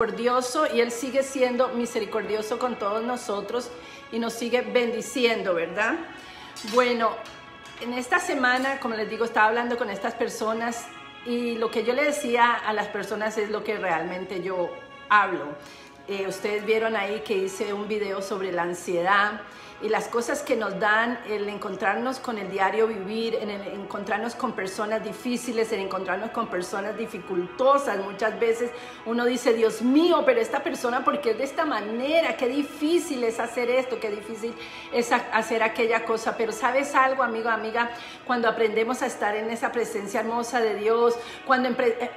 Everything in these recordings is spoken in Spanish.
misericordioso y Él sigue siendo misericordioso con todos nosotros y nos sigue bendiciendo, ¿verdad? Bueno, en esta semana, como les digo, estaba hablando con estas personas y lo que yo le decía a las personas es lo que realmente yo hablo. Ustedes vieron ahí que hice un video sobre la ansiedad y las cosas que nos dan el encontrarnos con el diario vivir, en el encontrarnos con personas difíciles, en encontrarnos con personas dificultosas. Muchas veces uno dice, Dios mío, pero esta persona, ¿por qué es de esta manera? Qué difícil es hacer esto, qué difícil es hacer aquella cosa. Pero ¿sabes algo, amigo, amiga? Cuando aprendemos a estar en esa presencia hermosa de Dios, cuando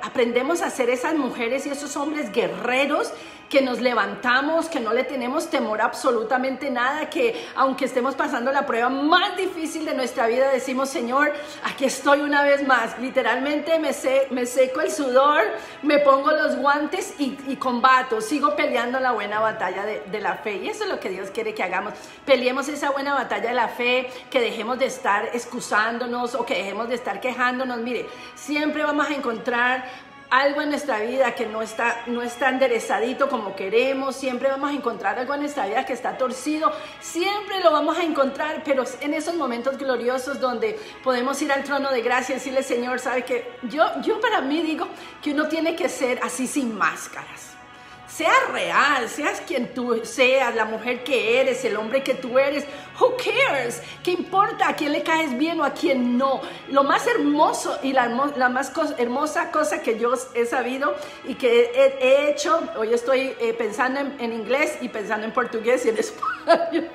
aprendemos a ser esas mujeres y esos hombres guerreros, que nos levantamos, que no le tenemos temor a absolutamente nada, que aunque estemos pasando la prueba más difícil de nuestra vida, decimos, Señor, aquí estoy una vez más. Literalmente me seco el sudor, me pongo los guantes y combato, sigo peleando la buena batalla de la fe. Y eso es lo que Dios quiere que hagamos. Peleemos esa buena batalla de la fe, que dejemos de estar excusándonos o que dejemos de estar quejándonos. Mire, siempre vamos a encontrar algo en nuestra vida que no está enderezadito como queremos. Siempre vamos a encontrar algo en nuestra vida que está torcido. Siempre lo vamos a encontrar, pero en esos momentos gloriosos donde podemos ir al trono de gracia y decirle, Señor, ¿sabe qué? Yo para mí digo que uno tiene que ser así sin máscaras. Sea real, seas quien tú seas, la mujer que eres, el hombre que tú eres. Who cares? ¿Qué importa a quién le caes bien o a quién no? Lo más hermoso y la más hermosa cosa que yo he sabido y que he hecho, hoy estoy pensando en inglés y pensando en portugués y en español,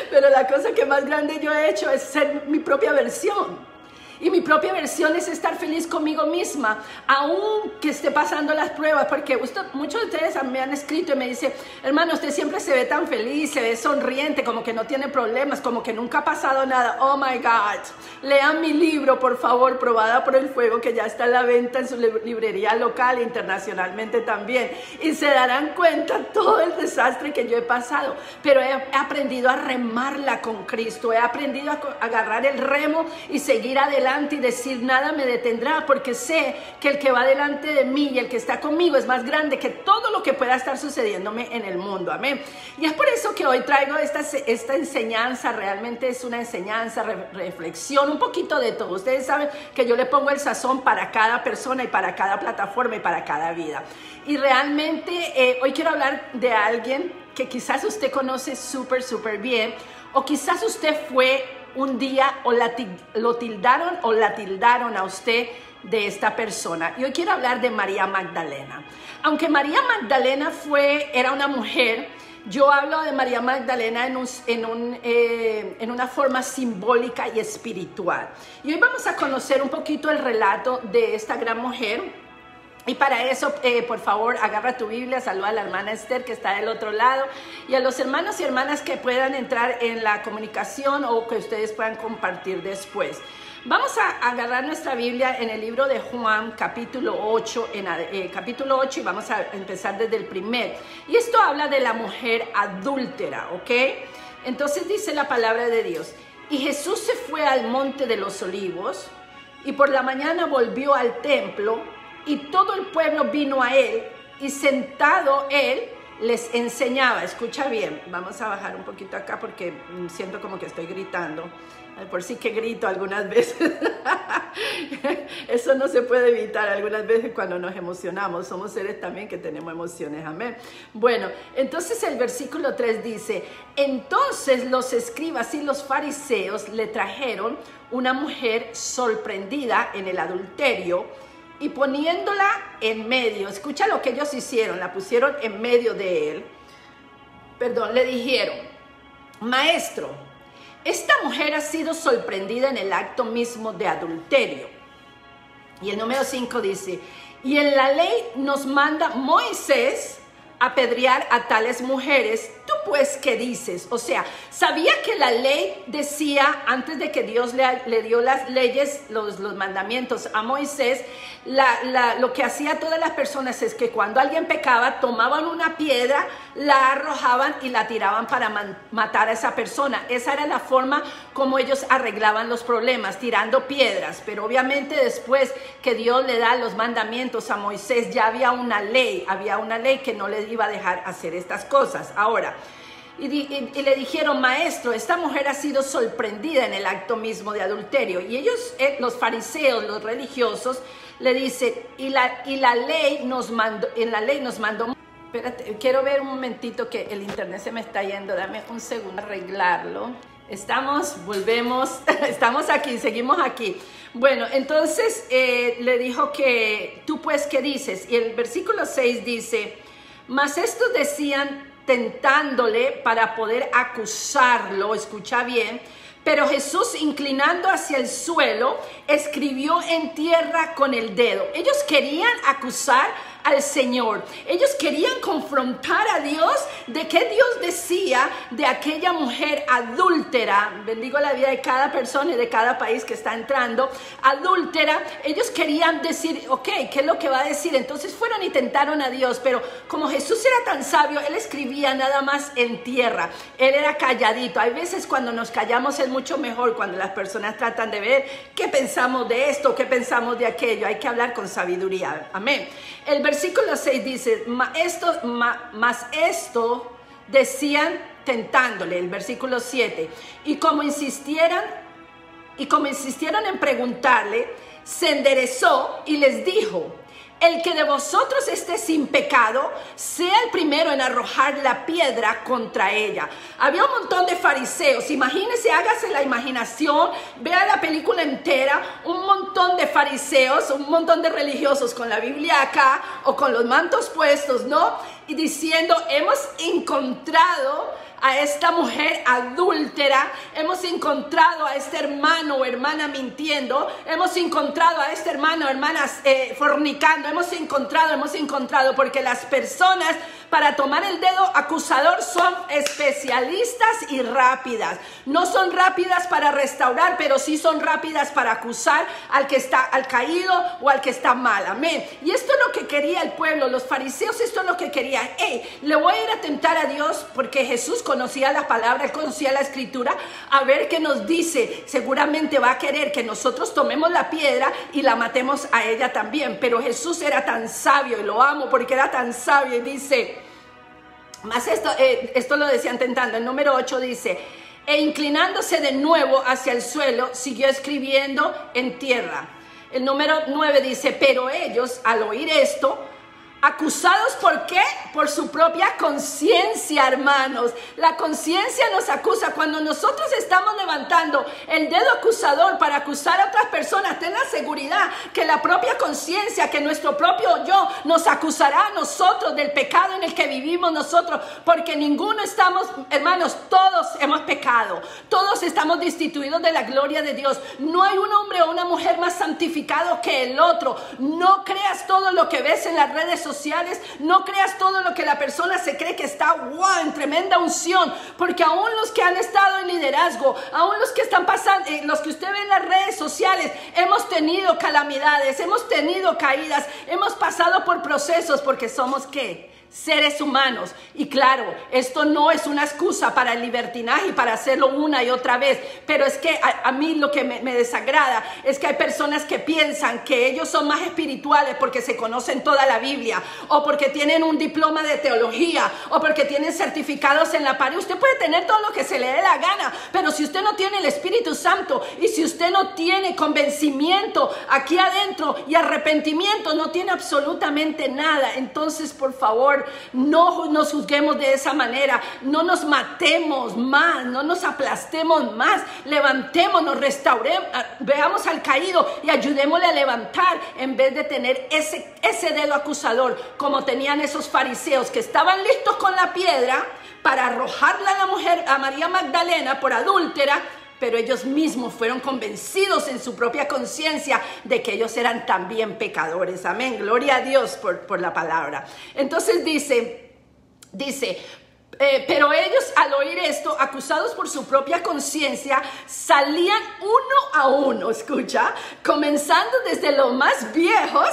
pero la cosa que más grande yo he hecho es ser mi propia versión. Y mi propia versión es estar feliz conmigo misma, aun que esté pasando las pruebas, porque muchos de ustedes me han escrito y me dicen, hermano, usted siempre se ve tan feliz, se ve sonriente, como que no tiene problemas, como que nunca ha pasado nada. Oh my God, lean mi libro, por favor, Probada por el Fuego, que ya está a la venta en su librería local e internacionalmente también, y se darán cuenta todo el desastre que yo he pasado, pero he aprendido a remarla con Cristo, he aprendido a agarrar el remo y seguir adelante y decir, nada me detendrá, porque sé que el que va delante de mí y el que está conmigo es más grande que todo lo que pueda estar sucediéndome en el mundo. Amén. Y es por eso que hoy traigo esta enseñanza. Realmente es una enseñanza, reflexión, un poquito de todo. Ustedes saben que yo le pongo el sazón para cada persona y para cada plataforma y para cada vida. Y realmente hoy quiero hablar de alguien que quizás usted conoce súper bien, o quizás usted fue un día o lo tildaron o la tildaron a usted de esta persona. Y hoy quiero hablar de María Magdalena. Aunque María Magdalena era una mujer, yo hablo de María Magdalena en una forma simbólica y espiritual. Y hoy vamos a conocer un poquito el relato de esta gran mujer. Y para eso, por favor, agarra tu Biblia, saluda a la hermana Esther que está del otro lado y a los hermanos y hermanas que puedan entrar en la comunicación o que ustedes puedan compartir después. Vamos a agarrar nuestra Biblia en el libro de Juan, capítulo 8, y vamos a empezar desde el primer. Y esto habla de la mujer adúltera, ¿ok? Entonces dice la palabra de Dios. Y Jesús se fue al monte de los olivos y por la mañana volvió al templo. Y todo el pueblo vino a él y sentado él les enseñaba. Escucha bien, vamos a bajar un poquito acá porque siento como que estoy gritando. Por sí que grito algunas veces. Eso no se puede evitar algunas veces cuando nos emocionamos. Somos seres también que tenemos emociones, amén. Bueno, entonces el versículo 3 dice, entonces los escribas y los fariseos le trajeron una mujer sorprendida en el adulterio, y poniéndola en medio, escucha lo que ellos hicieron, la pusieron en medio de él, le dijeron, maestro, esta mujer ha sido sorprendida en el acto mismo de adulterio. Y el número 5 dice, y en la ley nos manda Moisés apedrear a tales mujeres. ¿Tú pues qué dices. O sea, sabía que la ley decía, antes de que Dios le dio las leyes, los mandamientos a Moisés, lo que hacía todas las personas es que cuando alguien pecaba, tomaban una piedra, la arrojaban y la tiraban para matar a esa persona. Esa era la forma como ellos arreglaban los problemas, tirando piedras. Pero obviamente después que Dios le da los mandamientos a Moisés, ya había una ley que no le iba a dejar hacer estas cosas. Ahora, y le dijeron, maestro, esta mujer ha sido sorprendida en el acto mismo de adulterio. Y ellos, los fariseos, los religiosos, le dicen, en la ley nos mandó. Espérate, quiero ver un momentito que el internet se me está yendo, dame un segundo a arreglarlo. Volvemos, estamos aquí, seguimos aquí. Bueno, entonces le dijo que, tú pues, ¿qué dices? Y el versículo 6 dice, mas estos decían, tentándole para poder acusarlo, escucha bien, pero Jesús, inclinando hacia el suelo, escribió en tierra con el dedo. Ellos querían acusar al Señor. Ellos querían confrontar a Dios de qué Dios decía de aquella mujer adúltera. Bendigo la vida de cada persona y de cada país que está entrando. Adúltera. Ellos querían decir, ok, ¿qué es lo que va a decir? Entonces fueron y tentaron a Dios, pero como Jesús era tan sabio, Él escribía nada más en tierra. Él era calladito. Hay veces cuando nos callamos es mucho mejor, cuando las personas tratan de ver qué pensamos de esto, qué pensamos de aquello. Hay que hablar con sabiduría. Amén. El versículo 6 dice, mas esto decían tentándole. El versículo 7, y como insistieron en preguntarle, se enderezó y les dijo, el que de vosotros esté sin pecado, sea el primero en arrojar la piedra contra ella. Había un montón de fariseos, imagínense, hágase la imaginación, vea la película entera, un montón de fariseos, un montón de religiosos con la Biblia acá, o con los mantos puestos, ¿no? Y diciendo, hemos encontrado a esta mujer adúltera, hemos encontrado a este hermano o hermana mintiendo, hemos encontrado a este hermano o hermana fornicando, hemos encontrado, porque las personas para tomar el dedo acusador son especialistas y rápidas. No son rápidas para restaurar, pero sí son rápidas para acusar al caído o al que está mal. Amén. Y esto es lo que quería el pueblo, los fariseos, esto es lo que querían. Le voy a ir a tentar a Dios, porque Jesús conocía la palabra, Él conocía la escritura, a ver qué nos dice. Seguramente va a querer que nosotros tomemos la piedra y la matemos a ella también. Pero Jesús era tan sabio, y lo amo porque era tan sabio, y dice, más esto lo decían tentando. El número 8 dice, e inclinándose de nuevo hacia el suelo, siguió escribiendo en tierra. El número 9 dice, pero ellos al oír esto, acusados, ¿por qué? Por su propia conciencia, hermanos. La conciencia nos acusa. Cuando nosotros estamos levantando el dedo acusador para acusar a otras personas, ten la seguridad que la propia conciencia, que nuestro propio yo nos acusará a nosotros del pecado en el que vivimos nosotros, porque ninguno estamos, hermanos, todos hemos pecado, todos estamos destituidos de la gloria de Dios. No hay un hombre o una mujer más santificado que el otro. No creas todo lo que ves en las redes sociales, no creas todo lo que la persona se cree que está en tremenda unción, porque aún los que han estado en liderazgo, aún los que están pasando, los que usted ve en las redes sociales, hemos tenido calamidades, hemos tenido caídas, hemos pasado por procesos, porque somos ¿qué? Seres humanos. Y claro, esto no es una excusa para el libertinaje y para hacerlo una y otra vez, pero es que a mí lo que me desagrada es que hay personas que piensan que ellos son más espirituales porque se conocen toda la Biblia, o porque tienen un diploma de teología, o porque tienen certificados en la pared. Usted puede tener todo lo que se le dé la gana, pero si usted no tiene el Espíritu Santo, y si usted no tiene convencimiento aquí adentro y arrepentimiento, no tiene absolutamente nada. Entonces, por favor, no nos juzguemos de esa manera, no nos matemos más, no nos aplastemos más, levantémonos, restauremos, veamos al caído y ayudémosle a levantar, en vez de tener ese dedo acusador como tenían esos fariseos que estaban listos con la piedra para arrojarla a la mujer, a María Magdalena, por adúltera. Pero ellos mismos fueron convencidos en su propia conciencia de que ellos eran también pecadores. Amén. Gloria a Dios por la palabra. Entonces dice, Pero ellos, al oír esto, acusados por su propia conciencia, salían uno a uno, escucha, comenzando desde los más viejos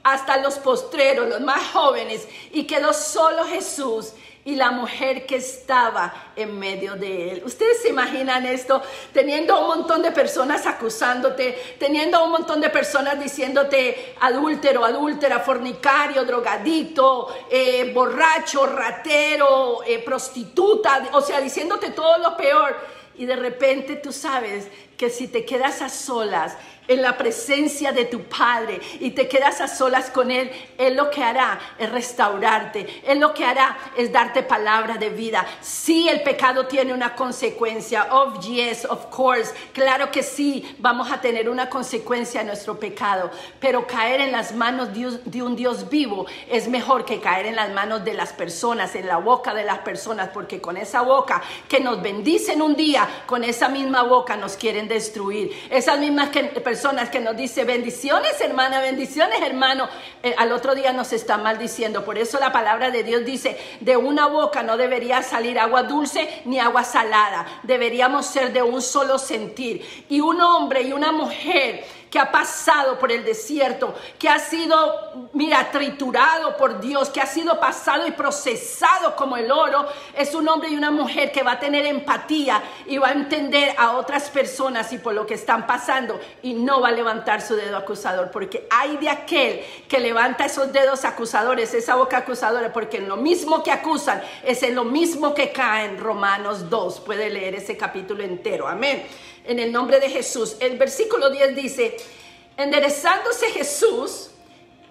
hasta los postreros, los más jóvenes, y quedó solo Jesús y la mujer que estaba en medio de él. ¿Ustedes se imaginan esto? Teniendo un montón de personas acusándote, teniendo un montón de personas diciéndote adúltero, adúltera, fornicario, drogadicto, borracho, ratero, prostituta, o sea, diciéndote todo lo peor. Y de repente tú sabes que si te quedas a solas en la presencia de tu Padre y te quedas a solas con Él, Él lo que hará es restaurarte. Él lo que hará es darte palabra de vida. Sí, el pecado tiene una consecuencia. Oh, yes, of course. Claro que sí, vamos a tener una consecuencia en nuestro pecado. Pero caer en las manos de un Dios vivo es mejor que caer en las manos de las personas, en la boca de las personas, porque con esa boca que nos bendicen un día, con esa misma boca nos quieren destruir. Esas mismas personas que nos dicen bendiciones hermana, bendiciones hermano, al otro día nos están maldiciendo. Por eso la palabra de Dios dice, de una boca no debería salir agua dulce ni agua salada, deberíamos ser de un solo sentir. Y un hombre y una mujer que ha pasado por el desierto, que ha sido, mira, triturado por Dios, que ha sido pasado y procesado como el oro, es un hombre y una mujer que va a tener empatía y va a entender a otras personas y por lo que están pasando, y no va a levantar su dedo acusador, porque hay de aquel que levanta esos dedos acusadores, esa boca acusadora, porque en lo mismo que acusan es en lo mismo que caen. Romanos 2, puede leer ese capítulo entero, amén. En el nombre de Jesús. El versículo 10 dice, enderezándose Jesús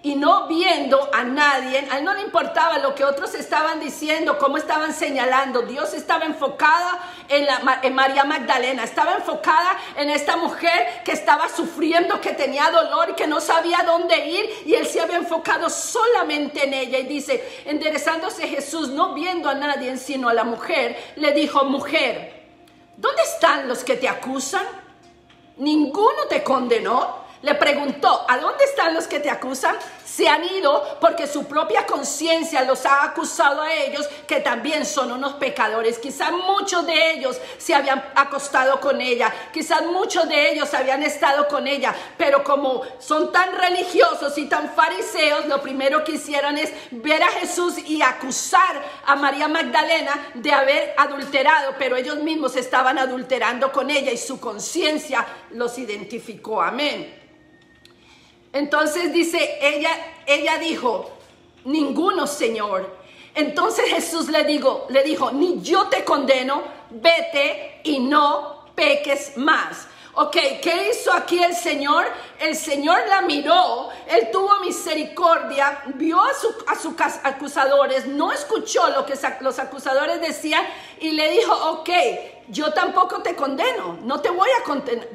y no viendo a nadie, a él no le importaba lo que otros estaban diciendo, cómo estaban señalando. Dios estaba enfocada en María Magdalena, estaba enfocada en esta mujer que estaba sufriendo, que tenía dolor y que no sabía dónde ir, y él se había enfocado solamente en ella. Y dice, enderezándose Jesús, no viendo a nadie sino a la mujer, le dijo, mujer, ¿dónde están los que te acusan? ¿Ninguno te condenó? Le preguntó, ¿a dónde están los que te acusan? Se han ido porque su propia conciencia los ha acusado a ellos, que también son unos pecadores. Quizás muchos de ellos se habían acostado con ella, quizás muchos de ellos habían estado con ella, pero como son tan religiosos y tan fariseos, lo primero que hicieron es ver a Jesús y acusar a María Magdalena de haber adulterado, pero ellos mismos estaban adulterando con ella y su conciencia los identificó, amén. Entonces dice, ella dijo, ninguno, Señor. Entonces Jesús le dijo, ni yo te condeno, vete y no peques más. Ok, ¿qué hizo aquí el Señor? El Señor la miró, Él tuvo misericordia, vio a sus acusadores, no escuchó lo que los acusadores decían y le dijo, ok, yo tampoco te condeno, no te voy a condenar,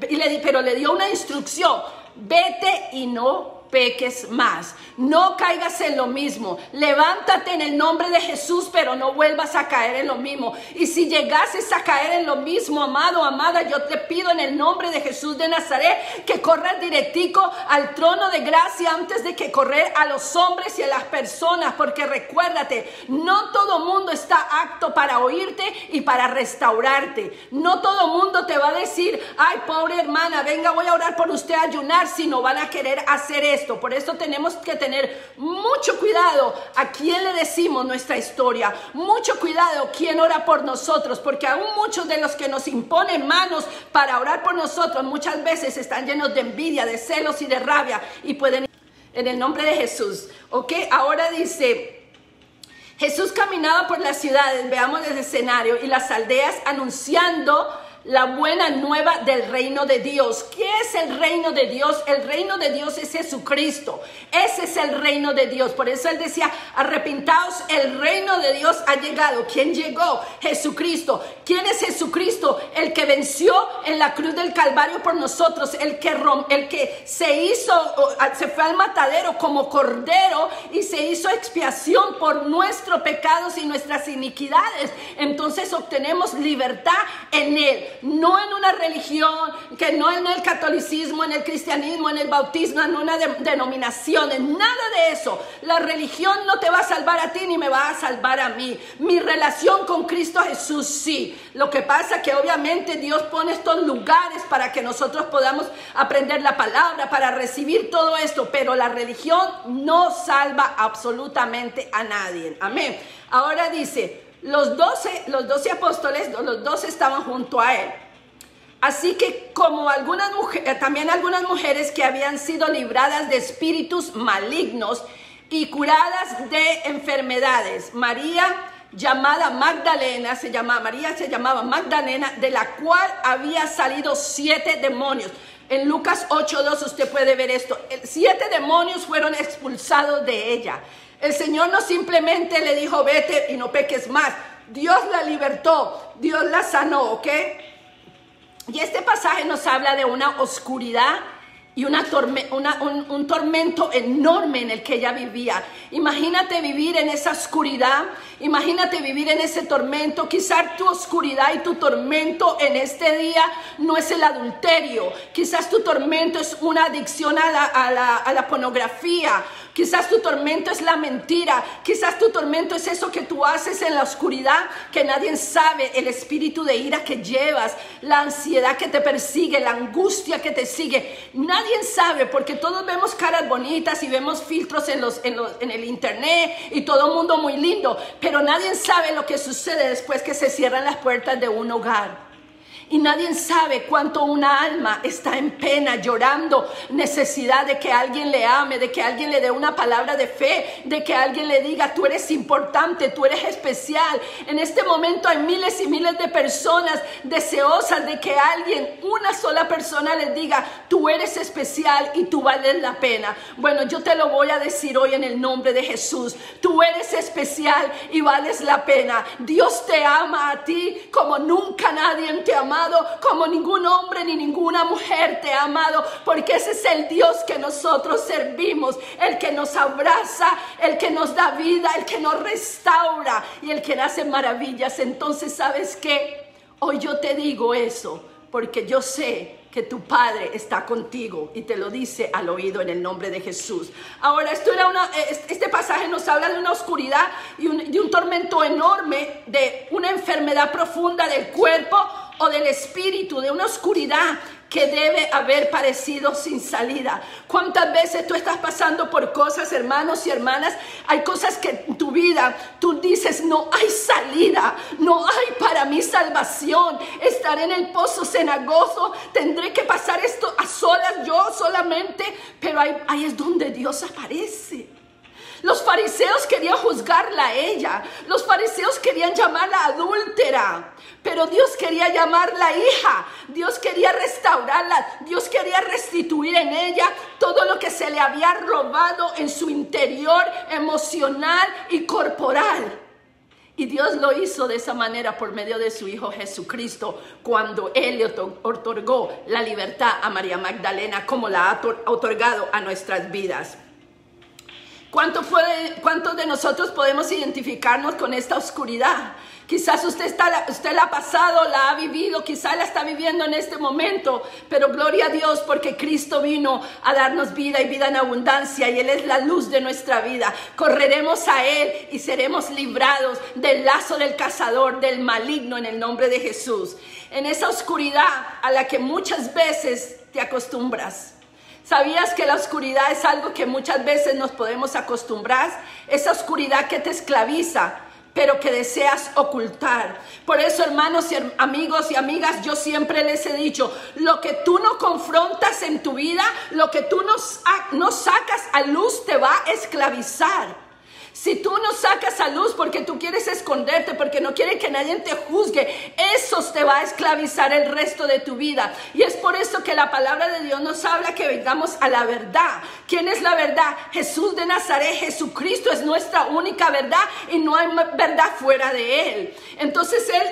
pero le dio una instrucción, vete y no peques más, no caigas en lo mismo, levántate en el nombre de Jesús, pero no vuelvas a caer en lo mismo. Y si llegases a caer en lo mismo, amado, amada, yo te pido en el nombre de Jesús de Nazaret que corras directico al trono de gracia antes de que correr a los hombres y a las personas, porque recuérdate, no todo mundo está apto para oírte y para restaurarte. No todo mundo te va a decir, ay, pobre hermana, venga, voy a orar por usted, a ayunar, si no van a querer hacer esto. Por eso tenemos que tener mucho cuidado a quién le decimos nuestra historia, mucho cuidado quién ora por nosotros, porque aún muchos de los que nos imponen manos para orar por nosotros muchas veces están llenos de envidia, de celos y de rabia, y pueden, en el nombre de Jesús. Ok, ahora dice, Jesús caminaba por las ciudades, veamos el escenario, y las aldeas anunciando la buena nueva del reino de Dios. ¿Qué es el reino de Dios? El reino de Dios es Jesucristo. Ese es el reino de Dios. Por eso él decía, arrepentaos, el reino de Dios ha llegado. ¿Quién llegó? Jesucristo. ¿Quién es Jesucristo? El que venció en la cruz del Calvario por nosotros, el que se fue al matadero como cordero y se hizo expiación por nuestros pecados y nuestras iniquidades. Entonces obtenemos libertad en él. no en una religión, que no en el catolicismo, en el cristianismo, en el bautismo, en una denominación, en nada de eso. La religión no te va a salvar a ti ni me va a salvar a mí. Mi relación con Cristo Jesús sí. Lo que pasa que obviamente Dios pone estos lugares para que nosotros podamos aprender la palabra, para recibir todo esto, pero la religión no salva absolutamente a nadie. Amén. Ahora dice, los 12 apóstoles, los 12 estaban junto a él. Así que como también algunas mujeres que habían sido libradas de espíritus malignos y curadas de enfermedades. María llamaba Magdalena, se llamaba Magdalena, de la cual había salido 7 demonios. En Lucas 8:2 usted puede ver esto. 7 demonios fueron expulsados de ella. El Señor no simplemente le dijo, vete y no peques más. Dios la libertó, Dios la sanó, ¿ok? Y este pasaje nos habla de una oscuridad y un tormento enorme en el que ella vivía. Imagínate vivir en esa oscuridad, imagínate vivir en ese tormento. Quizás tu oscuridad y tu tormento en este día no es el adulterio. Quizás tu tormento es una adicción a la pornografía. Quizás tu tormento es la mentira. Quizás tu tormento es eso que tú haces en la oscuridad, que nadie sabe, el espíritu de ira que llevas, la ansiedad que te persigue, la angustia que te sigue. Nadie sabe, porque todos vemos caras bonitas y vemos filtros en el internet y todo el mundo muy lindo, pero nadie sabe lo que sucede después que se cierran las puertas de un hogar. Y nadie sabe cuánto una alma está en pena, llorando, necesidad de que alguien le ame, de que alguien le dé una palabra de fe, de que alguien le diga, tú eres importante, tú eres especial. En este momento hay miles y miles de personas deseosas de que alguien, una sola persona les diga, tú eres especial y tú vales la pena. Bueno, yo te lo voy a decir hoy en el nombre de Jesús. Tú eres especial y vales la pena. Dios te ama a ti como nunca nadie te ha amado, como ningún hombre ni ninguna mujer te ha amado, porque ese es el Dios que nosotros servimos, el que nos abraza, el que nos da vida, el que nos restaura y el que hace maravillas. Entonces, ¿sabes qué? Hoy yo te digo eso porque yo sé que tu Padre está contigo y te lo dice al oído en el nombre de Jesús. Ahora, este pasaje nos habla de una oscuridad y de un tormento enorme, de una enfermedad profunda del cuerpo o del espíritu, de una oscuridad que debe haber parecido sin salida. ¿Cuántas veces tú estás pasando por cosas, hermanos y hermanas? Hay cosas que en tu vida tú dices, no hay salida, no hay para mí salvación, estaré en el pozo cenagoso, tendré que pasar esto a solas, yo solamente, pero ahí es donde Dios aparece. Los fariseos querían juzgarla a ella, los fariseos querían llamarla adúltera, pero Dios quería llamarla hija, Dios quería restaurarla, Dios quería restituir en ella todo lo que se le había robado en su interior emocional y corporal. Y Dios lo hizo de esa manera por medio de su Hijo Jesucristo, cuando Él le otorgó la libertad a María Magdalena, como la ha otorgado a nuestras vidas. ¿Cuántos de nosotros podemos identificarnos con esta oscuridad? Quizás usted la ha pasado, la ha vivido, quizás la está viviendo en este momento, pero gloria a Dios porque Cristo vino a darnos vida y vida en abundancia y Él es la luz de nuestra vida. Correremos a Él y seremos librados del lazo del cazador, del maligno, en el nombre de Jesús. En esa oscuridad a la que muchas veces te acostumbras. ¿Sabías que la oscuridad es algo que muchas veces nos podemos acostumbrar? Esa oscuridad que te esclaviza, pero que deseas ocultar. Por eso, hermanos y amigos y amigas, yo siempre les he dicho, lo que tú no confrontas en tu vida, lo que tú no sacas a luz te va a esclavizar. Si tú no sacas a luz porque tú quieres esconderte, porque no quieres que nadie te juzgue, eso te va a esclavizar el resto de tu vida. Y es por eso que la palabra de Dios nos habla que vengamos a la verdad. ¿Quién es la verdad? Jesús de Nazaret. Jesucristo es nuestra única verdad y no hay verdad fuera de Él. Entonces Él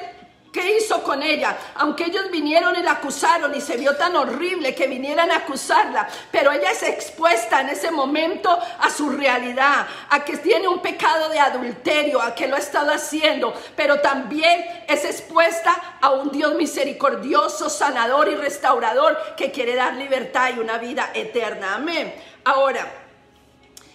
¿Qué hizo con ella? Aunque ellos vinieron y la acusaron y se vio tan horrible que vinieran a acusarla, pero ella es expuesta en ese momento a su realidad, a que tiene un pecado de adulterio, a que lo ha estado haciendo, pero también es expuesta a un Dios misericordioso, sanador y restaurador que quiere dar libertad y una vida eterna. Amén. Ahora,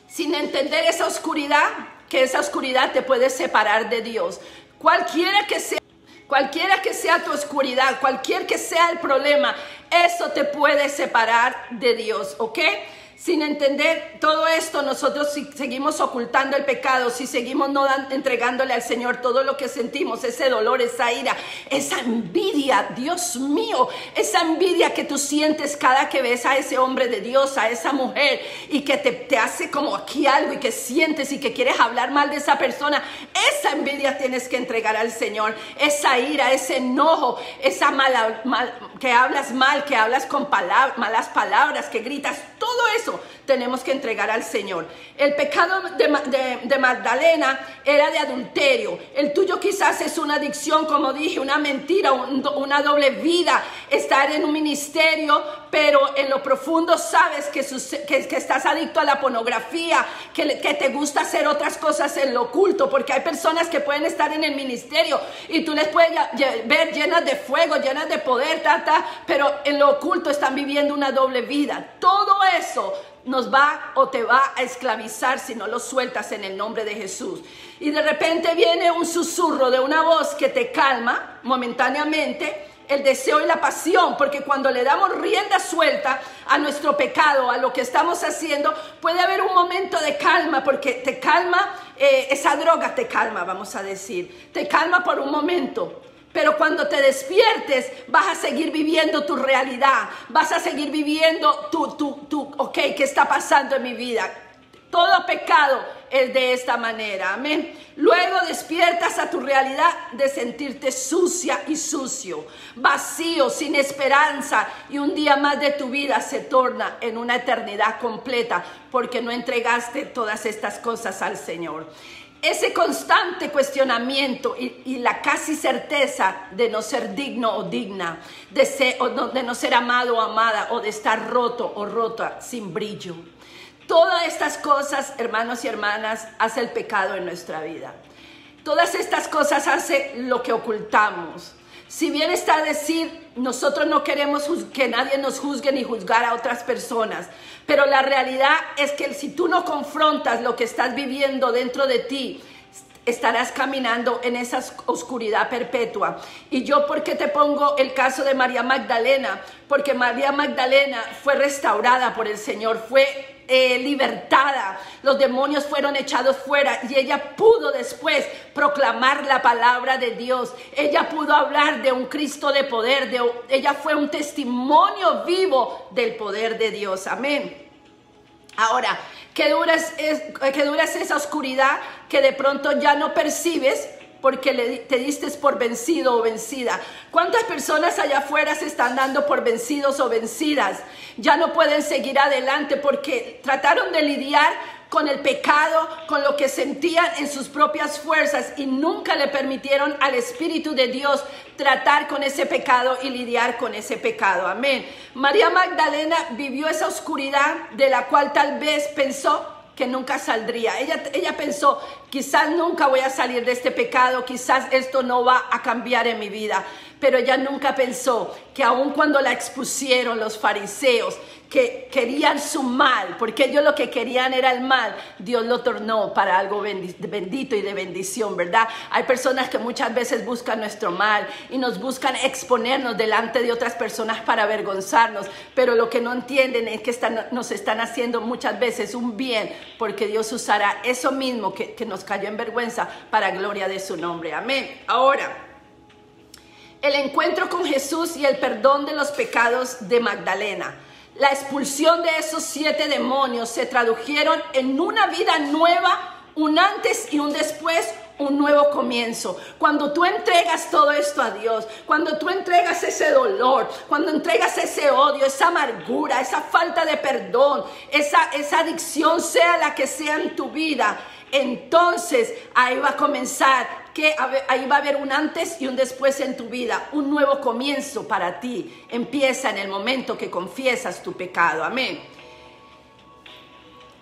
sin entender esa oscuridad, que esa oscuridad te puede separar de Dios. Cualquiera que sea tu oscuridad, cualquier que sea el problema, eso te puede separar de Dios, ¿ok? Sin entender todo esto, nosotros si seguimos ocultando el pecado, si seguimos no entregándole al Señor todo lo que sentimos, ese dolor, esa ira, esa envidia, Dios mío, esa envidia que tú sientes cada que ves a ese hombre de Dios, a esa mujer, y que te hace como aquí algo y que sientes y que quieres hablar mal de esa persona, esa envidia tienes que entregar al Señor, esa ira, ese enojo, esa que hablas mal, que hablas con malas palabras, que gritas, todo eso tenemos que entregar al Señor. El pecado de Magdalena era de adulterio. El tuyo quizás es una adicción, como dije, una mentira, una doble vida, estar en un ministerio, pero en lo profundo sabes que estás adicto a la pornografía, que te gusta hacer otras cosas en lo oculto, porque hay personas que pueden estar en el ministerio y tú les puedes ver llenas de fuego, llenas de poder, pero en lo oculto están viviendo una doble vida. Todo eso nos va o te va a esclavizar si no lo sueltas en el nombre de Jesús. Y de repente viene un susurro de una voz que te calma momentáneamente el deseo y la pasión, porque cuando le damos rienda suelta a nuestro pecado, a lo que estamos haciendo, puede haber un momento de calma, porque te calma, esa droga te calma, vamos a decir, te calma por un momento. Pero cuando te despiertes, vas a seguir viviendo tu realidad, vas a seguir viviendo ok, ¿qué está pasando en mi vida? Todo pecado es de esta manera, amén. Luego despiertas a tu realidad de sentirte sucia y sucio, vacío, sin esperanza, y un día más de tu vida se torna en una eternidad completa porque no entregaste todas estas cosas al Señor. Ese constante cuestionamiento y la casi certeza de no ser digno o digna, de no ser amado o amada, o de estar roto o rota sin brillo. Todas estas cosas, hermanos y hermanas, hace el pecado en nuestra vida. Todas estas cosas hace lo que ocultamos. Si bien está a decir, nosotros no queremos que nadie nos juzgue ni juzgar a otras personas, pero la realidad es que si tú no confrontas lo que estás viviendo dentro de ti, estarás caminando en esa oscuridad perpetua. Y yo, ¿por qué te pongo el caso de María Magdalena? Porque María Magdalena fue restaurada por el Señor, fue libertada, los demonios fueron echados fuera y ella pudo después proclamar la palabra de Dios. Ella pudo hablar de un Cristo de poder, ella fue un testimonio vivo del poder de Dios, amén. Ahora, qué dura es esa oscuridad que de pronto ya no percibes porque te diste por vencido o vencida. ¿Cuántas personas allá afuera se están dando por vencidos o vencidas? Ya no pueden seguir adelante porque trataron de lidiar con el pecado, con lo que sentían en sus propias fuerzas y nunca le permitieron al Espíritu de Dios tratar con ese pecado y lidiar con ese pecado. Amén. María Magdalena vivió esa oscuridad de la cual tal vez pensó que nunca saldría. Ella pensó, quizás nunca voy a salir de este pecado, quizás esto no va a cambiar en mi vida. Pero ella nunca pensó que aun cuando la expusieron los fariseos, que querían su mal, porque ellos lo que querían era el mal, Dios lo tornó para algo bendito y de bendición, ¿verdad? Hay personas que muchas veces buscan nuestro mal y nos buscan exponernos delante de otras personas para avergonzarnos, pero lo que no entienden es que nos están haciendo muchas veces un bien, porque Dios usará eso mismo que nos cayó en vergüenza para gloria de su nombre, amén. Ahora, el encuentro con Jesús y el perdón de los pecados de Magdalena. La expulsión de esos 7 demonios se tradujeron en una vida nueva, un antes y un después, un nuevo comienzo. Cuando tú entregas todo esto a Dios, cuando tú entregas ese dolor, cuando entregas ese odio, esa amargura, esa falta de perdón, esa adicción, sea la que sea en tu vida, entonces ahí va a comenzar, ahí va a haber un antes y un después en tu vida, un nuevo comienzo para ti. Empieza en el momento que confiesas tu pecado. Amén.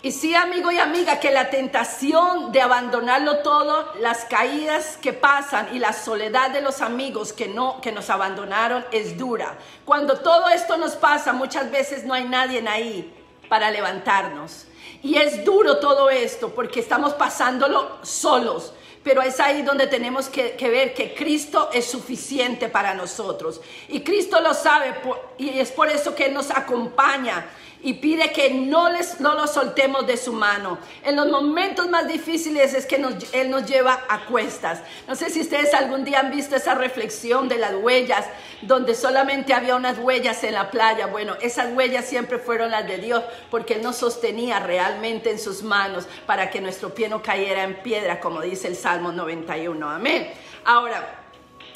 Y sí, amigo y amiga, que la tentación de abandonarlo todo, las caídas que pasan y la soledad de los amigos que nos abandonaron es dura. Cuando todo esto nos pasa, muchas veces no hay nadie ahí para levantarnos. Y es duro todo esto porque estamos pasándolo solos. Pero es ahí donde tenemos que ver que Cristo es suficiente para nosotros. Y Cristo lo sabe y es por eso que Él nos acompaña y pide que no lo soltemos de su mano. En los momentos más difíciles es que Él nos lleva a cuestas. No sé si ustedes algún día han visto esa reflexión de las huellas, donde solamente había unas huellas en la playa. Bueno, esas huellas siempre fueron las de Dios, porque Él nos sostenía realmente en sus manos para que nuestro pie no cayera en piedra, como dice el Salmo 91. Amén. Ahora,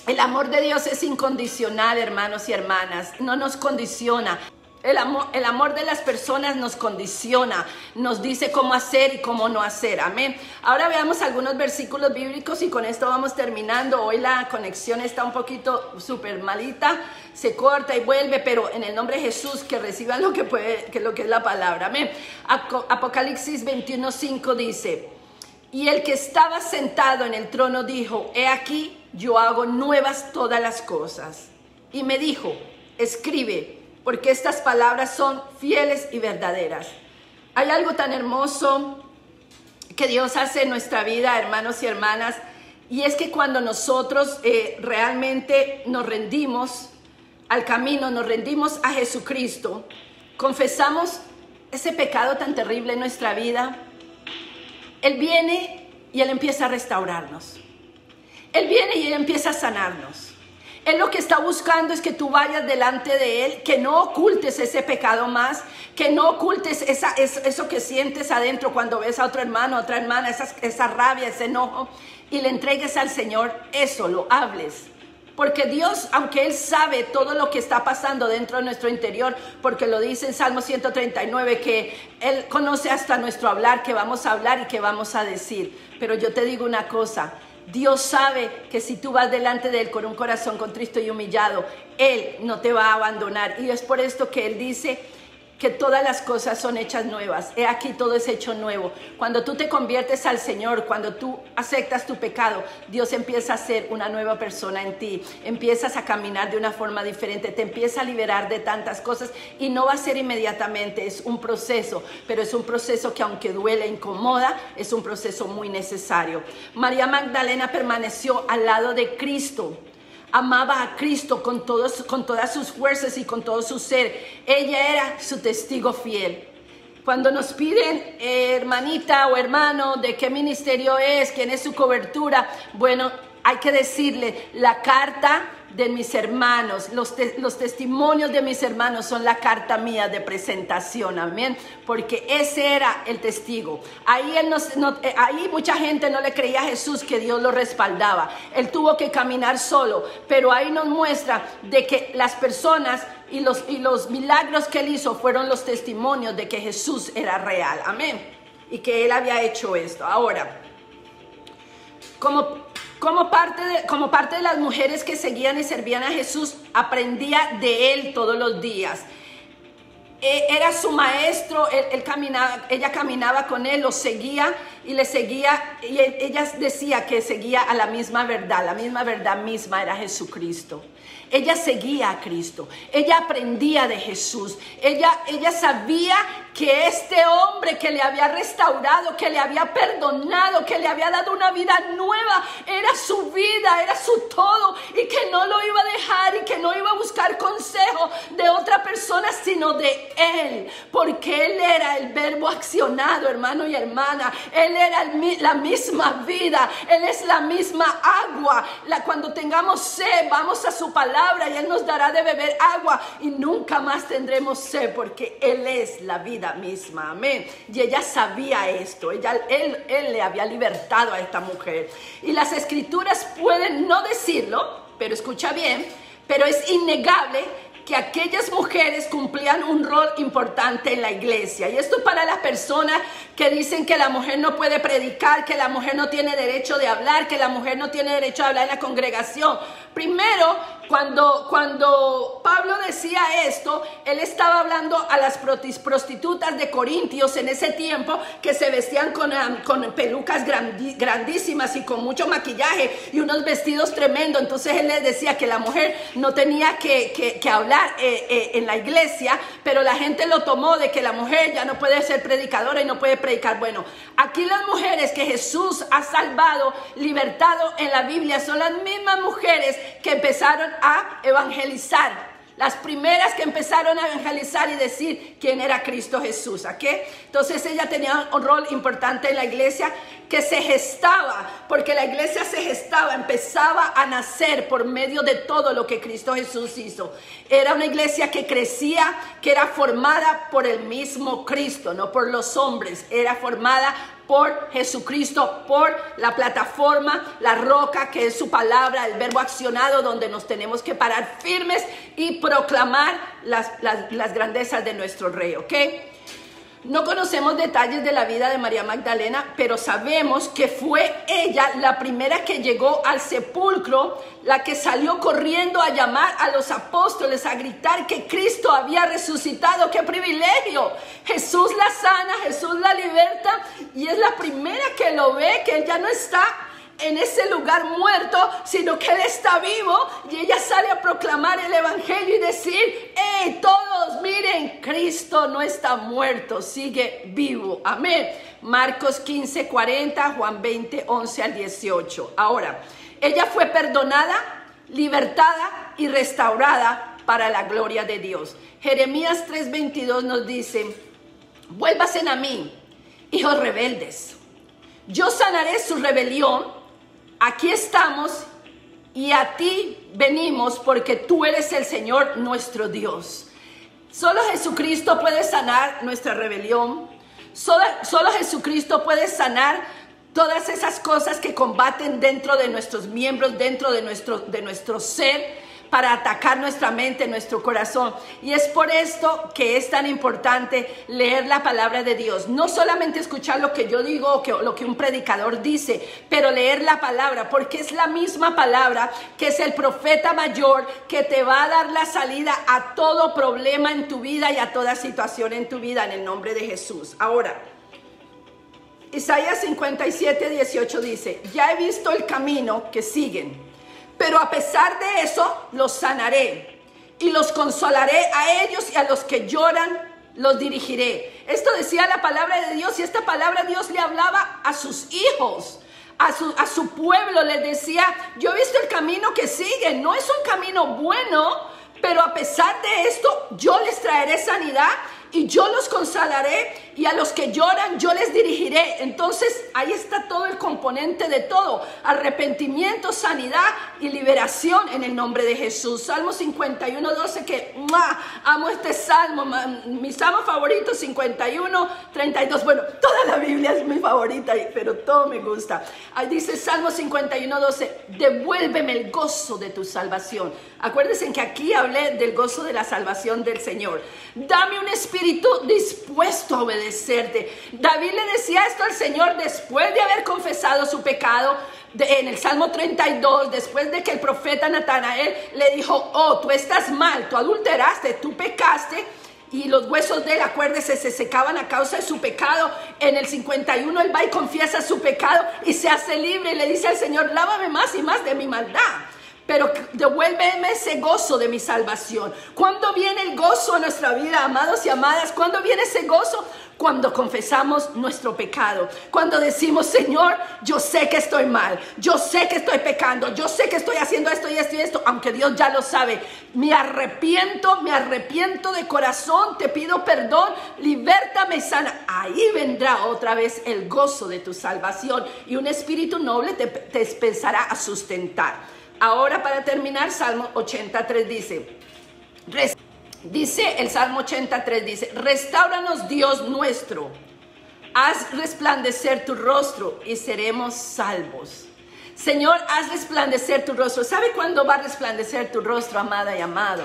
el amor de Dios es incondicional, hermanos y hermanas. No nos condiciona. El amor de las personas nos condiciona, nos dice cómo hacer y cómo no hacer. Amén. Ahora veamos algunos versículos bíblicos y con esto vamos terminando. Hoy la conexión está un poquito súper malita, se corta y vuelve, pero en el nombre de Jesús que reciban lo que es la palabra. Amén. Apocalipsis 21:5 dice: y el que estaba sentado en el trono dijo: he aquí, yo hago nuevas todas las cosas. Y me dijo: escribe, porque estas palabras son fieles y verdaderas. Hay algo tan hermoso que Dios hace en nuestra vida, hermanos y hermanas, y es que cuando nosotros realmente nos rendimos al camino, nos rendimos a Jesucristo, confesamos ese pecado tan terrible en nuestra vida, Él viene y Él empieza a restaurarnos. Él viene y Él empieza a sanarnos. Él lo que está buscando es que tú vayas delante de Él, que no ocultes ese pecado más, que no ocultes eso que sientes adentro cuando ves a otro hermano, a otra hermana, esa rabia, ese enojo, y le entregues al Señor eso, lo hables. Porque Dios, aunque Él sabe todo lo que está pasando dentro de nuestro interior, porque lo dice en Salmo 139, que Él conoce hasta nuestro hablar, que vamos a hablar y que vamos a decir. Pero yo te digo una cosa: Dios sabe que si tú vas delante de Él con un corazón contristo y humillado, Él no te va a abandonar. Y es por esto que Él dice que todas las cosas son hechas nuevas. He aquí, todo es hecho nuevo. Cuando tú te conviertes al Señor, cuando tú aceptas tu pecado, Dios empieza a ser una nueva persona en ti. Empiezas a caminar de una forma diferente, te empieza a liberar de tantas cosas, y no va a ser inmediatamente, es un proceso, pero es un proceso que, aunque duele, incomoda, es un proceso muy necesario. María Magdalena permaneció al lado de Cristo. Amaba a Cristo con todas sus fuerzas y con todo su ser. Ella era su testigo fiel. Cuando nos piden, hermanita o hermano, de qué ministerio es, quién es su cobertura, bueno, hay que decirle: la carta de mis hermanos, los testimonios de mis hermanos son la carta mía de presentación. Amén. Porque ese era el testigo. Ahí ahí mucha gente no le creía a Jesús que Dios lo respaldaba. Él tuvo que caminar solo, pero ahí nos muestra de que las personas y los milagros que Él hizo fueron los testimonios de que Jesús era real. Amén. Y que Él había hecho esto. Ahora, como parte de las mujeres que seguían y servían a Jesús, aprendía de Él todos los días. Era su maestro, ella caminaba con Él, lo seguía y le seguía, y ella decía que seguía a la misma verdad misma era Jesucristo. Ella seguía a Cristo, ella aprendía de Jesús, ella sabía que este hombre que le había restaurado, que le había perdonado, que le había dado una vida nueva, era su vida, era su todo, y que no lo iba a dejar y que no iba a buscar consejo de otra persona, sino de Él, porque Él era el verbo accionado, hermano y hermana. Él Él era la misma vida, Él es la misma agua. Cuando tengamos sed, vamos a su palabra y Él nos dará de beber agua y nunca más tendremos sed porque Él es la vida misma, amén. Y ella sabía esto, Él le había libertado a esta mujer. Y las escrituras pueden no decirlo, pero escucha bien, pero es innegable que aquellas mujeres cumplían un rol importante en la iglesia. Y esto para las personas que dicen que la mujer no puede predicar, que la mujer no tiene derecho de hablar, que la mujer no tiene derecho a hablar en la congregación. Primero, cuando Pablo decía esto, él estaba hablando a las prostitutas de Corintios en ese tiempo, que se vestían con pelucas grandísimas y con mucho maquillaje y unos vestidos tremendos. Entonces él les decía que la mujer no tenía que hablar en la iglesia, pero la gente lo tomó de que la mujer ya no puede ser predicadora y no puede predicar. Bueno, aquí las mujeres que Jesús ha salvado, libertado en la Biblia, son las mismas mujeres que empezaron a evangelizar. Las primeras que empezaron a evangelizar y decir quién era Cristo Jesús. ¿A qué? Entonces ella tenía un rol importante en la iglesia que se gestaba, porque la iglesia se gestaba, empezaba a nacer por medio de todo lo que Cristo Jesús hizo. Era una iglesia que crecía, que era formada por el mismo Cristo, no por los hombres. Era formada por Jesucristo, por la plataforma, la roca que es su palabra, el verbo accionado, donde nos tenemos que parar firmes y proclamar las grandezas de nuestro Rey, ¿ok? No conocemos detalles de la vida de María Magdalena, pero sabemos que fue ella la primera que llegó al sepulcro, la que salió corriendo a llamar a los apóstoles, a gritar que Cristo había resucitado. ¡Qué privilegio! Jesús la sana, Jesús la liberta, y es la primera que lo ve, que él ya no está en ese lugar muerto, sino que Él está vivo, y ella sale a proclamar el evangelio y decir: ¡hey, todos, miren, Cristo no está muerto, sigue vivo! Amén. Marcos 15:40, Juan 20, 11 al 18. Ahora, ella fue perdonada, libertada y restaurada para la gloria de Dios. Jeremías 3:22 nos dice: vuélvanse a mí, hijos rebeldes, yo sanaré su rebelión. Aquí estamos y a ti venimos porque tú eres el Señor nuestro Dios. Solo Jesucristo puede sanar nuestra rebelión. Solo Jesucristo puede sanar todas esas cosas que combaten dentro de nuestros miembros, dentro de nuestro ser, para atacar nuestra mente, nuestro corazón. Y es por esto que es tan importante leer la palabra de Dios. No solamente escuchar lo que yo digo o lo que un predicador dice, pero leer la palabra, porque es la misma palabra que es el profeta mayor que te va a dar la salida a todo problema en tu vida y a toda situación en tu vida, en el nombre de Jesús. Ahora, Isaías 57:18 dice: ya he visto el camino que siguen, pero a pesar de eso, los sanaré y los consolaré a ellos, y a los que lloran los dirigiré. Esto decía la palabra de Dios, y esta palabra Dios le hablaba a sus hijos, a su pueblo. Les decía: yo he visto el camino que siguen, no es un camino bueno, pero a pesar de esto, yo les traeré sanidad y yo los consolaré, y a los que lloran yo les dirigiré. Entonces ahí está todo el componente de todo: arrepentimiento, sanidad y liberación en el nombre de Jesús. Salmo 51:12, que amo este salmo, mi salmo favorito, 51:32. Bueno, toda la Biblia es mi favorita, pero todo me gusta. Ahí dice Salmo 51:12: devuélveme el gozo de tu salvación. Acuérdense que aquí hablé del gozo de la salvación del Señor. Dame un espíritu dispuesto a obedecerte. David le decía esto al Señor después de haber confesado su pecado. En el Salmo 32, después de que el profeta Natanael le dijo: oh, tú estás mal, tú adulteraste, tú pecaste, y los huesos de él, acuérdese, se secaban a causa de su pecado. En el 51 él va y confiesa su pecado y se hace libre, y le dice al Señor: lávame más y más de mi maldad. pero devuélveme ese gozo de mi salvación. ¿Cuándo viene el gozo a nuestra vida, amados y amadas? ¿Cuándo viene ese gozo? Cuando confesamos nuestro pecado, cuando decimos, Señor, yo sé que estoy mal, yo sé que estoy pecando, yo sé que estoy haciendo esto y esto y esto, aunque Dios ya lo sabe. Me arrepiento de corazón, te pido perdón, libértame y sana. Ahí vendrá otra vez el gozo de tu salvación y un espíritu noble te empezará a sustentar. Ahora, para terminar, Salmo 83 dice el Salmo 83, dice, restáuranos, Dios nuestro, haz resplandecer tu rostro y seremos salvos. Señor, haz resplandecer tu rostro. ¿Sabe cuándo va a resplandecer tu rostro, amada y amado?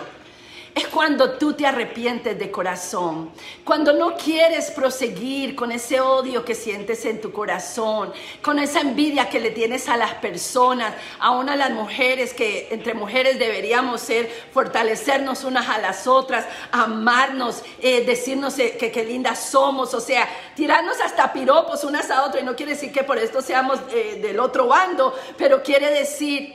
Es cuando tú te arrepientes de corazón, cuando no quieres proseguir con ese odio que sientes en tu corazón, con esa envidia que le tienes a las personas, aún a las mujeres, que entre mujeres deberíamos fortalecernos unas a las otras, amarnos, decirnos que lindas somos, o sea, tirarnos hasta piropos unas a otras. Y no quiere decir que por esto seamos del otro bando, pero quiere decir,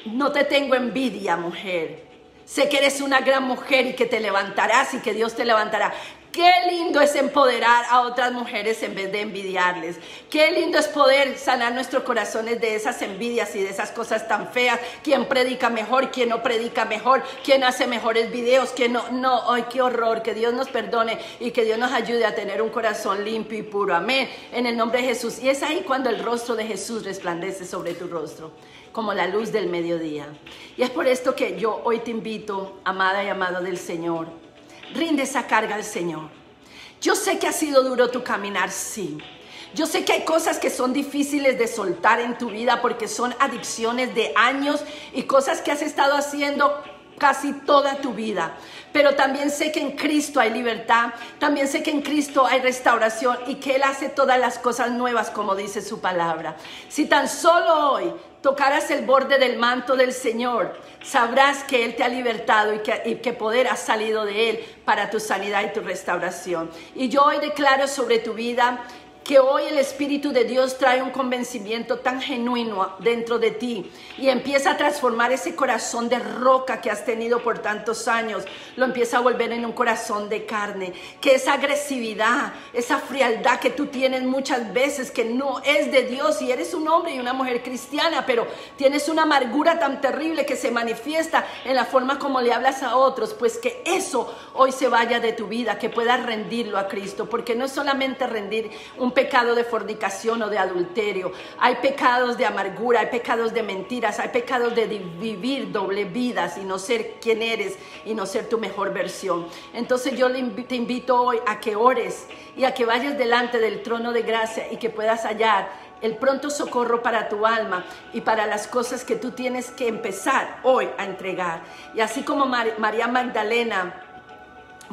no te tengo envidia, mujer. Sé que eres una gran mujer y que te levantarás y que Dios te levantará. Qué lindo es empoderar a otras mujeres en vez de envidiarles. Qué lindo es poder sanar nuestros corazones de esas envidias y de esas cosas tan feas. ¿Quién predica mejor? ¿Quién no predica mejor? ¿Quién hace mejores videos? ¿Quién no? No, ay, qué horror. Que Dios nos perdone y que Dios nos ayude a tener un corazón limpio y puro. Amén. En el nombre de Jesús. Y es ahí cuando el rostro de Jesús resplandece sobre tu rostro, como la luz del mediodía. Y es por esto que yo hoy te invito, amada y amado del Señor, rinde esa carga al Señor. Yo sé que ha sido duro tu caminar, sí. Yo sé que hay cosas que son difíciles de soltar en tu vida porque son adicciones de años y cosas que has estado haciendo casi toda tu vida. Pero también sé que en Cristo hay libertad, también sé que en Cristo hay restauración y que Él hace todas las cosas nuevas, como dice su palabra. Si tan solo hoy tocaras el borde del manto del Señor, sabrás que Él te ha libertado y que poder ha salido de Él para tu sanidad y tu restauración. Y yo hoy declaro sobre tu vida que hoy el Espíritu de Dios trae un convencimiento tan genuino dentro de ti y empieza a transformar ese corazón de roca que has tenido por tantos años, lo empieza a volver en un corazón de carne, que esa agresividad, esa frialdad que tú tienes muchas veces que no es de Dios y eres un hombre y una mujer cristiana, pero tienes una amargura tan terrible que se manifiesta en la forma como le hablas a otros, pues que eso hoy se vaya de tu vida, que puedas rendirlo a Cristo, porque no es solamente rendir un pecado de fornicación o de adulterio, hay pecados de amargura, hay pecados de mentiras, hay pecados de vivir doble vidas y no ser quien eres y no ser tu mejor versión. Entonces yo te invito hoy a que ores y a que vayas delante del trono de gracia y que puedas hallar el pronto socorro para tu alma y para las cosas que tú tienes que empezar hoy a entregar. Y así como María Magdalena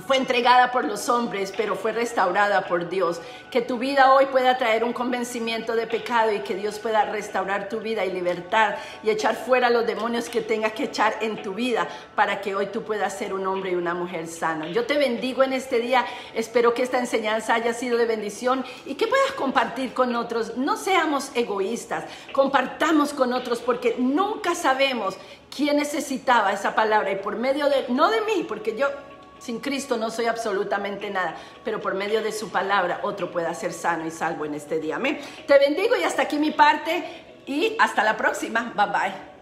fue entregada por los hombres, pero fue restaurada por Dios. Que tu vida hoy pueda traer un convencimiento de pecado y que Dios pueda restaurar tu vida y libertar y echar fuera los demonios que tengas que echar en tu vida para que hoy tú puedas ser un hombre y una mujer sano. Yo te bendigo en este día. Espero que esta enseñanza haya sido de bendición y que puedas compartir con otros. No seamos egoístas, compartamos con otros porque nunca sabemos quién necesitaba esa palabra y por medio de, no de mí, porque yo sin Cristo no soy absolutamente nada, pero por medio de su palabra otro pueda ser sano y salvo en este día. Amén. Te bendigo y hasta aquí mi parte y hasta la próxima. Bye bye.